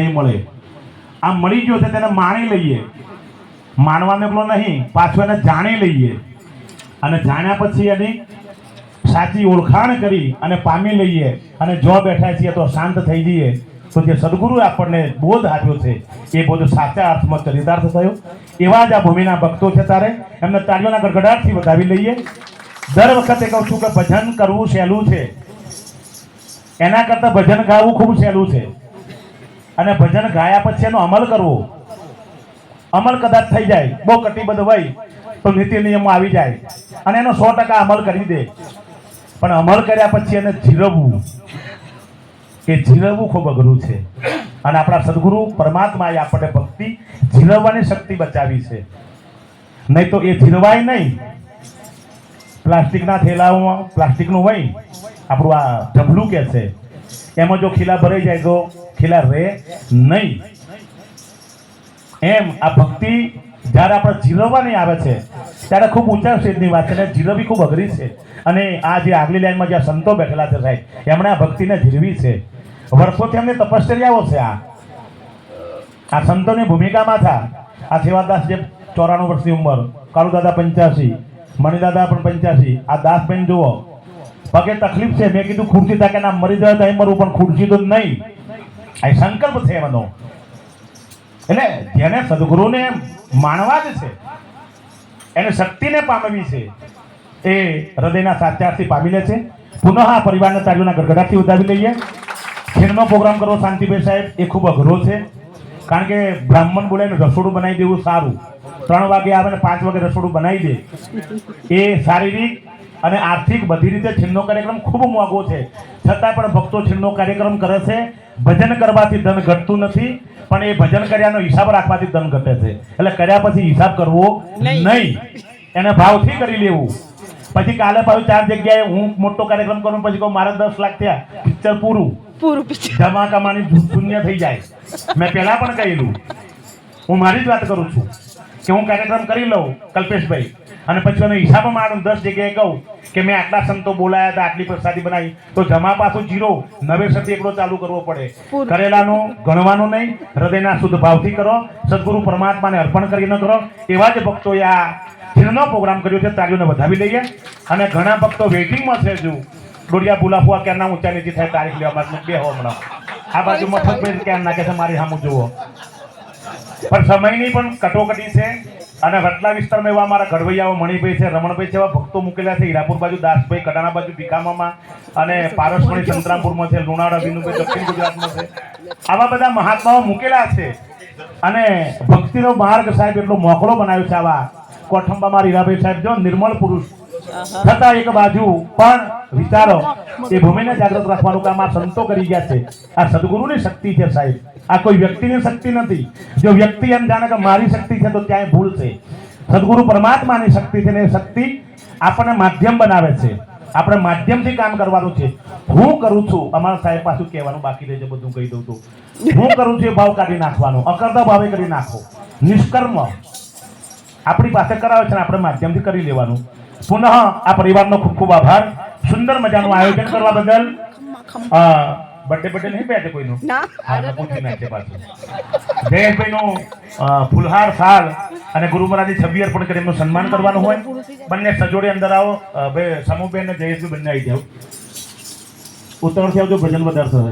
નહીં મળે. આ મળી ગયો છે તેને માણી લઈએ, માનવાનો એકલો નહીં, પાછું એને જાણી લઈએ અને જાણ્યા પછી એની સાચી ઓળખાણ કરી અને પામી લઈએ અને જો બેઠા છીએ તો શાંત થઈ જઈએ તો જે સદગુરુએ આપણને બોધ આપ્યો છે એ બોધ સાચા અર્થમાં ચરિતાર્થ થયો. એવા જ આ ભૂમિના ભક્તો છે તારે એમને તાળીઓના ગડગડાટથી વધાવી લઈએ. દર વખતે કહું છું કે ભજન કરવું સહેલું છે, એના કરતાં ભજન ગાવું ખૂબ સહેલું છે. અને ભજન ગાયા પછી એનો અમલ કરવો, અમલ કદાચ થઈ જાય, બહુ કટિબદ્ધ હોય તો નીતિ નિયમો આવી જાય અને એનો 100% અમલ કરી દે. પણ અમલ કર્યા પછી એને જીરવવું, એ જીરવવું ખૂબ અઘરું છે. અને આપણા સદગુરુ પરમાત્માએ આપણને ભક્તિ જીરવવાની શક્તિ બચાવી છે. નહીં તો એ જીરવાય નહીં. પ્લાસ્ટિકના થેલાઓમાં પ્લાસ્ટિકનું હોય આપણું આ ઢબલું કે છે, એમાં જો ખીલા ભરાઈ જાય તો ખીલા રહે નહીં. એમ આ ભક્તિ જ્યારે આપણે જીરવવાની આવે છે ત્યારે ખૂબ ઊંચા સ્ટેજની વાત છે અને જીરવવી ખૂબ અઘરી છે. અને આ જે આગલી લાઈનમાં જ્યાં સંતો બેઠેલા છે સાહેબ, એમણે આ ભક્તિને જીરવી છે. વર્ષોથી એમની તપશ્ચર્યાઓ છે. આ સંતોની ભૂમિકામાં થા. આ સેવાદાસ જે 94 વર્ષની ઉંમર, કાળુ દાદા 85, મણિદાદા પણ 85, આ દાસબેન જુઓ પગે તકલીફ છે. મેં કીધું ખુરશી થાય ના મરી જાય તો અહીં મરવું, પણ ખુરશી તો નહીં. આ સંકલ્પ છે એમનો. એટલે જેને સદગુરુને માણવા જ છે, એને શક્તિને પામવી છે, એ હૃદયના સાચારથી પામી લે છે. પુનઃ આ પરિવારના તાળીઓના ગડગડાટથી ઉદાવી લઈએ. ખીરનો પ્રોગ્રામ કરવો શાંતિભાઈ સાહેબ એ ખૂબ અઘરો છે. કારણ કે બ્રાહ્મણ બોલાવીને રસોડું બનાવી દેવું સારું. 3 વાગે આવે ને 5 વાગે રસોડું બનાવી દે, એ શારીરિક અને આર્થિક બધી રીતે છીનનો કાર્યક્રમ ખૂબ મોંઘો છે. છતાં પણ ભક્તો છીનનો કાર્યક્રમ કરે છે. ભજન કરવાથી ધન ઘટતું નથી, પણ એ ભજન કર્યાનો હિસાબ રાખવાથી ધન ઘટે છે. એટલે કર્યા પછી હિસાબ કરવો નહીં, એને ભાવથી કરી લેવું. પછી કાલે પાછું 4 જગ્યાએ હું મોટો કાર્યક્રમ કરું પછી કહું મારે 10 લાખ થયા, પિક્ચર પૂરું જમા કમાની શૂન્ય થઈ જાય. મેં પહેલા પણ કહેલું, હું મારી જ વાત કરું છું કે હું કાર્યક્રમ કરી લઉં કલ્પેશભાઈ, અને પછી એનો હિસાબ મારું 10 જગ્યાએ કહું કે મેં આટલા સંતો બોલાયા હતા, આટલી પ્રસાદી બનાવી, તો જમા પાછું 0, નવેસરથી એકલો ચાલુ કરવો પડે. કરેલાનું ગણવાનું નહીં, હૃદયના શુદ્ધ ભાવથી કરો, સદગુરુ પરમાત્માને અર્પણ કરીને કરો. એવા જ ભક્તોએ આ ખીરનો પ્રોગ્રામ કર્યો છે. તાળીઓને વધાવી લઈએ. અને ઘણા ભક્તો વેઇટિંગમાં છે. જો ડોડિયા ભૂલાફુआ ક્યારના ઊંચા નીચી થાય તારીખ લેવામાં બે હો હમણાં. આ બાજુ મફતભાઈ ક્યાં નાખે છે મારી સામું જુઓ. પણ સમયની પણ કટોકટી છે. અને વટલા વિસ્તારમાં એવા અમારા ઘડવૈયાઓ મણિભાઈ છે, રમણભાઈ છે, એવા ભક્તો મૂકેલા છે. હીરાપુર બાજુ દાસભાઈ, કડાણા બાજુ ભીખામામાં, અને પારસમણી સંતરામપુરમાં છે, લુણાવાડા વિનુભાઈ દક્ષિણ ગુજરાતમાં છે. આવા બધા મહાત્માઓ મૂકેલા છે. અને ભક્તિનો માર્ગ સાહેબ એટલો મોકળો બનાવ્યો છે. આવા કોઠંબામાં હીરાભાઈ સાહેબ જો નિર્મળ પુરુષ, છતાં એક બાજુ પણ વિચારો એ ભૂમિને જાગૃત રાખવાનું કામ આ સંતો કરી ગયા છે. આ સદગુરુની શક્તિ છે સાહેબ, આ કોઈ વ્યક્તિની શક્તિ નથી. જો વ્યક્તિ એમ જાણે કે મારી શક્તિ છે તો ત્યાં ભૂલ છે. સદગુરુ પરમાત્માની શક્તિ છે ને એ શક્તિ આપણને માધ્યમ બનાવે છે. આપણે માધ્યમથી કામ કરવાનું છે. હું કરું છું, અમારા સાહેબ પાછું કહેવાનું બાકી રહે છે, બધું કહી દઉં તો હું કરું છું એ ભાવ કાઢી નાખવાનો, અકર્તા ભાવે કરી નાખો. નિષ્કર્મ આપણી પાસે કરાવે છે ને આપણે માધ્યમથી કરી લેવાનું. પુનઃ આ પરિવારનો ખૂબ ખૂબ આભાર. સુંદર મજાનું આયોજન કરવા બદલ. બર્થડે નહીં બે કોઈનું પૂછી નાખે પાછું. જયેશભાઈનું ફુલહાર સાલ અને ગુરુ મહારાજની છબી અર્પણ કરી એમનું સન્માન કરવાનું હોય. બંને સજોડે અંદર આવો. ભાઈ સમૂહબેન અને જયેશભાઈ બંને આવી જાઓ. ઉત્તરથી આવજો, ભજન વધારતો હોય.